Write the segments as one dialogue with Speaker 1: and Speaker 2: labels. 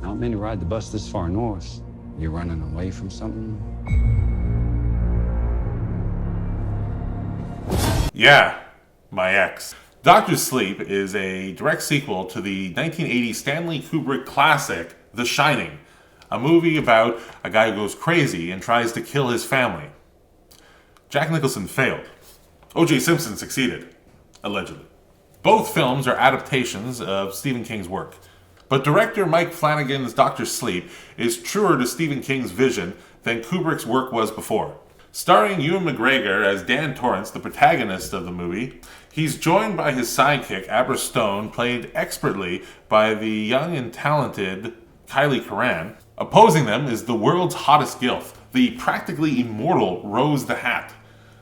Speaker 1: Not many ride the bus this far north. You're running away from something?
Speaker 2: Yeah, my ex. Doctor Sleep is a direct sequel to the 1980 Stanley Kubrick classic, The Shining, a movie about a guy who goes crazy and tries to kill his family. Jack Nicholson failed. O.J. Simpson succeeded, allegedly. Both films are adaptations of Stephen King's work. But director Mike Flanagan's Doctor Sleep is truer to Stephen King's vision than Kubrick's work was before. Starring Ewan McGregor as Dan Torrance, the protagonist of the movie, he's joined by his sidekick, Abra Stone, played expertly by the young and talented Kylie Curran. Opposing them is the world's hottest gilf, the practically immortal Rose the Hat,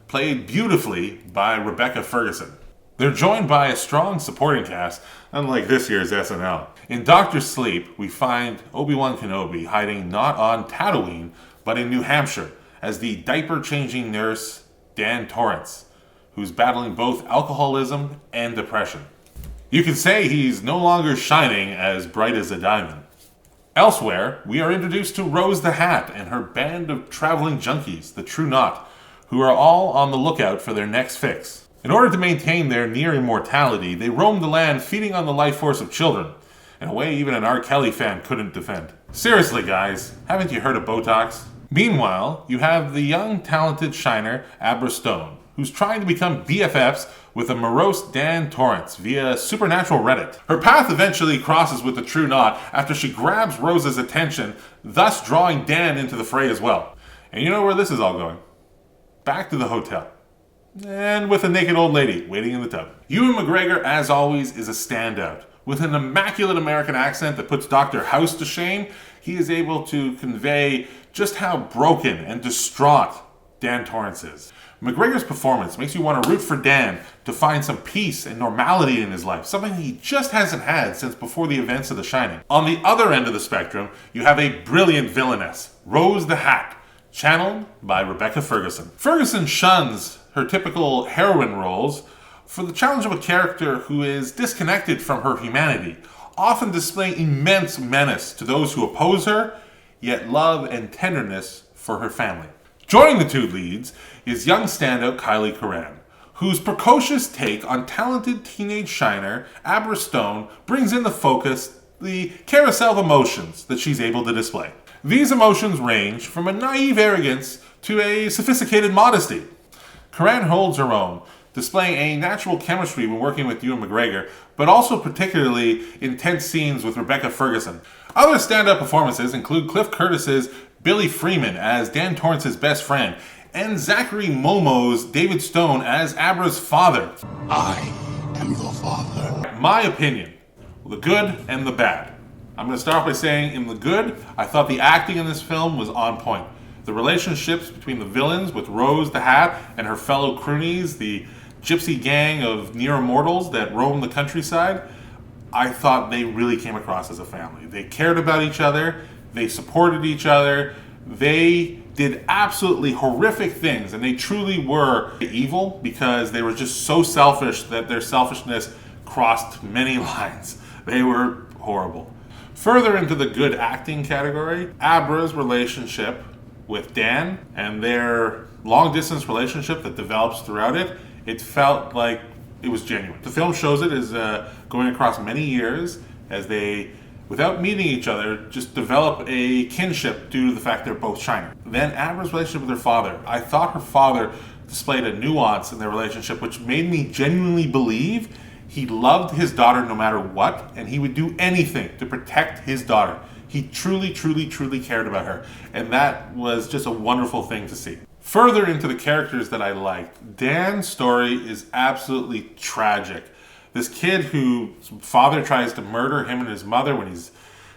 Speaker 2: played beautifully by Rebecca Ferguson. They're joined by a strong supporting cast, unlike this year's SNL. In Doctor Sleep, we find Obi-Wan Kenobi hiding not on Tatooine, but in New Hampshire, as the diaper-changing nurse Dan Torrance, who's battling both alcoholism and depression. You could say he's no longer shining as bright as a diamond. Elsewhere, we are introduced to Rose the Hat and her band of traveling junkies, the True Knot, who are all on the lookout for their next fix. In order to maintain their near immortality, they roam the land feeding on the life force of children, in a way even an R. Kelly fan couldn't defend. Seriously, guys, haven't you heard of Botox? Meanwhile, you have the young, talented shiner, Abra Stone, who's trying to become BFFs with a morose Dan Torrance via supernatural Reddit. Her path eventually crosses with the True Knot after she grabs Rose's attention, thus drawing Dan into the fray as well. And you know where this is all going? Back to the hotel. And with a naked old lady waiting in the tub. Ewan McGregor, as always, is a standout. With an immaculate American accent that puts Dr. House to shame, he is able to convey just how broken and distraught Dan Torrance is. McGregor's performance makes you want to root for Dan to find some peace and normality in his life, something he just hasn't had since before the events of The Shining. On the other end of the spectrum, you have a brilliant villainess, Rose the Hat, channeled by Rebecca Ferguson. Ferguson shuns her typical heroine roles for the challenge of a character who is disconnected from her humanity, often displaying immense menace to those who oppose her, yet love and tenderness for her family. Joining the two leads is young standout Kylie Curran, whose precocious take on talented teenage shiner Abra Stone brings into focus the carousel of emotions that she's able to display. These emotions range from a naive arrogance to a sophisticated modesty. Curran holds her own, displaying a natural chemistry when working with Ewan McGregor, but also particularly intense scenes with Rebecca Ferguson. Other stand-up performances include Cliff Curtis's Billy Freeman as Dan Torrance's best friend, and Zachary Momo's David Stone as Abra's father.
Speaker 3: I am your father.
Speaker 2: My opinion, the good and the bad. I'm going to start by saying in the good, I thought the acting in this film was on point. The relationships between the villains with Rose the Hat and her fellow croonies, the gypsy gang of near immortals that roam the countryside, I thought they really came across as a family. They cared about each other, they supported each other, they did absolutely horrific things, and they truly were evil because they were just so selfish that their selfishness crossed many lines. They were horrible. Further into the good acting category, Abra's relationship with Dan and their long-distance relationship that develops throughout it, it felt like it was genuine. The film shows it as going across many years as they, without meeting each other, just develop a kinship due to the fact they're both Shiner. Then Abra's relationship with her father. I thought her father displayed a nuance in their relationship which made me genuinely believe he loved his daughter no matter what, and he would do anything to protect his daughter. He truly, truly, truly cared about her, and that was just a wonderful thing to see. Further into the characters that I liked, Dan's story is absolutely tragic. This kid whose father tries to murder him and his mother when he's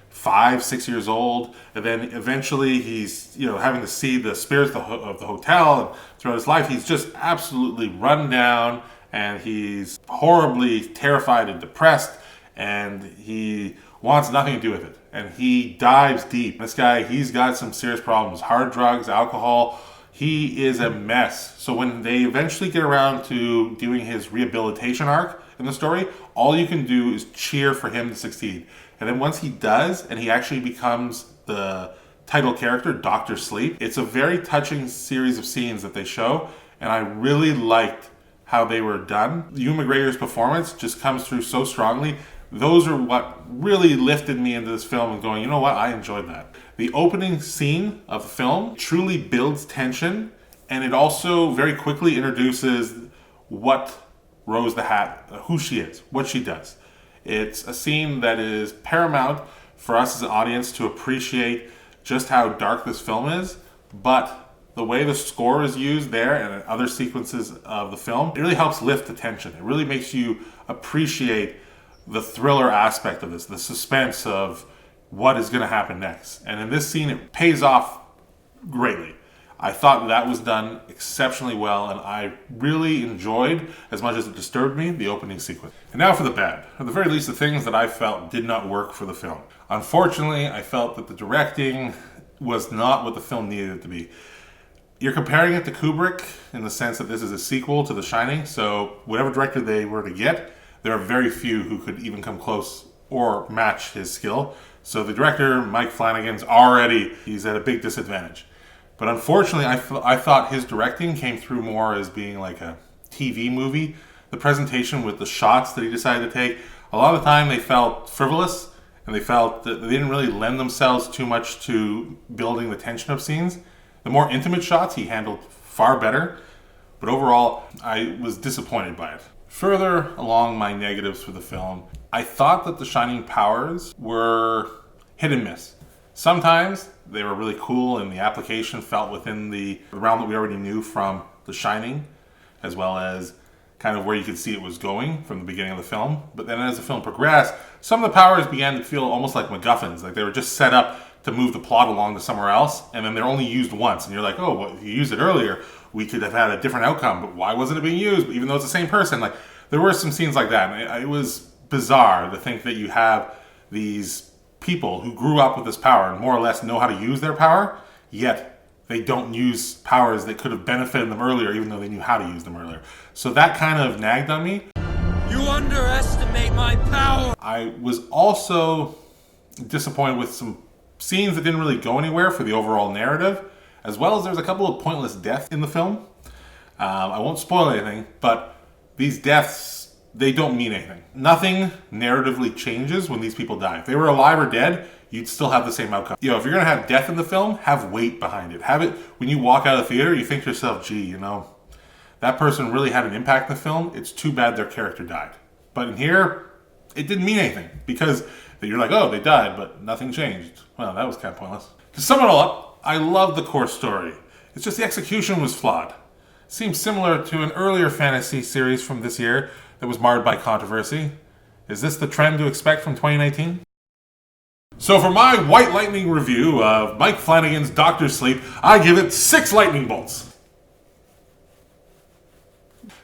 Speaker 2: 5, 6 years old, and then eventually he's having to see the spirits of the hotel, and throughout his life he's just absolutely run down, and he's horribly terrified and depressed, and he wants nothing to do with it, and he dives deep. This guy, he's got some serious problems, hard drugs, alcohol. He is a mess. So when they eventually get around to doing his rehabilitation arc, in the story, all you can do is cheer for him to succeed. And then once he does, and he actually becomes the title character, Dr. Sleep, it's a very touching series of scenes that they show, and I really liked how they were done. Ewan McGregor's performance just comes through so strongly. Those are what really lifted me into this film and going, you know what, I enjoyed that. The opening scene of the film truly builds tension, and it also very quickly introduces what Rose the Hat, who she is, what she does. It's a scene that is paramount for us as an audience to appreciate just how dark this film is, but the way the score is used there and in other sequences of the film, it really helps lift the tension. It really makes you appreciate the thriller aspect of this, the suspense of what is going to happen next. And in this scene, it pays off greatly. I thought that was done exceptionally well, and I really enjoyed, as much as it disturbed me, the opening sequence. And now for the bad. At the very least, the things that I felt did not work for the film. Unfortunately, I felt that the directing was not what the film needed it to be. You're comparing it to Kubrick in the sense that this is a sequel to The Shining, so whatever director they were to get, there are very few who could even come close or match his skill. So the director, Mike Flanagan's he's at a big disadvantage. But unfortunately, I thought his directing came through more as being like a TV movie. The presentation with the shots that he decided to take, a lot of the time they felt frivolous, and they felt that they didn't really lend themselves too much to building the tension of scenes. The more intimate shots he handled far better, but overall, I was disappointed by it. Further along my negatives for the film, I thought that the Shining powers were hit and miss. Sometimes they were really cool and the application felt within the realm that we already knew from The Shining, as well as kind of where you could see it was going from the beginning of the film. But then as the film progressed, some of the powers began to feel almost like MacGuffins, like they were just set up to move the plot along to somewhere else, and then they're only used once. And you're like, oh, well, if you used it earlier, we could have had a different outcome, but why wasn't it being used? Even though it's the same person, like there were some scenes like that. And it was bizarre to think that you have these people who grew up with this power and more or less know how to use their power, yet they don't use powers that could have benefited them earlier, even though they knew how to use them earlier. So that kind of nagged on me.
Speaker 4: You underestimate my power!
Speaker 2: I was also disappointed with some scenes that didn't really go anywhere for the overall narrative, as well as there's a couple of pointless deaths in the film. I won't spoil anything, but these deaths, they don't mean anything. Nothing narratively changes when these people die. If they were alive or dead, you'd still have the same outcome. You know, if you're gonna have death in the film, have weight behind it. Have it, when you walk out of the theater, you think to yourself, gee, you know, that person really had an impact in the film. It's too bad their character died. But in here, it didn't mean anything because you're like, oh, they died, but nothing changed. Well, that was kind of pointless. To sum it all up, I love the core story. It's just the execution was flawed. It seems similar to an earlier fantasy series from this year that was marred by controversy. Is this the trend to expect from 2019? So for my White Lightning review of Mike Flanagan's Dr. Sleep, I give it 6 lightning bolts.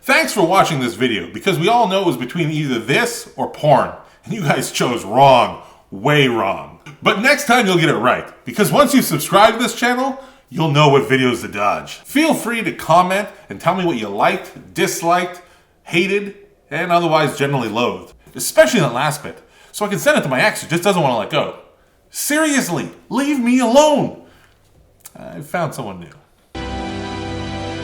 Speaker 2: Thanks for watching this video, because we all know it was between either this or porn, and you guys chose wrong, way wrong. But next time you'll get it right, because once you subscribe to this channel, you'll know what videos to dodge. Feel free to comment and tell me what you liked, disliked, hated, and otherwise generally loathed. Especially that last bit, so I can send it to my ex who just doesn't want to let go. Seriously, leave me alone! I found someone new.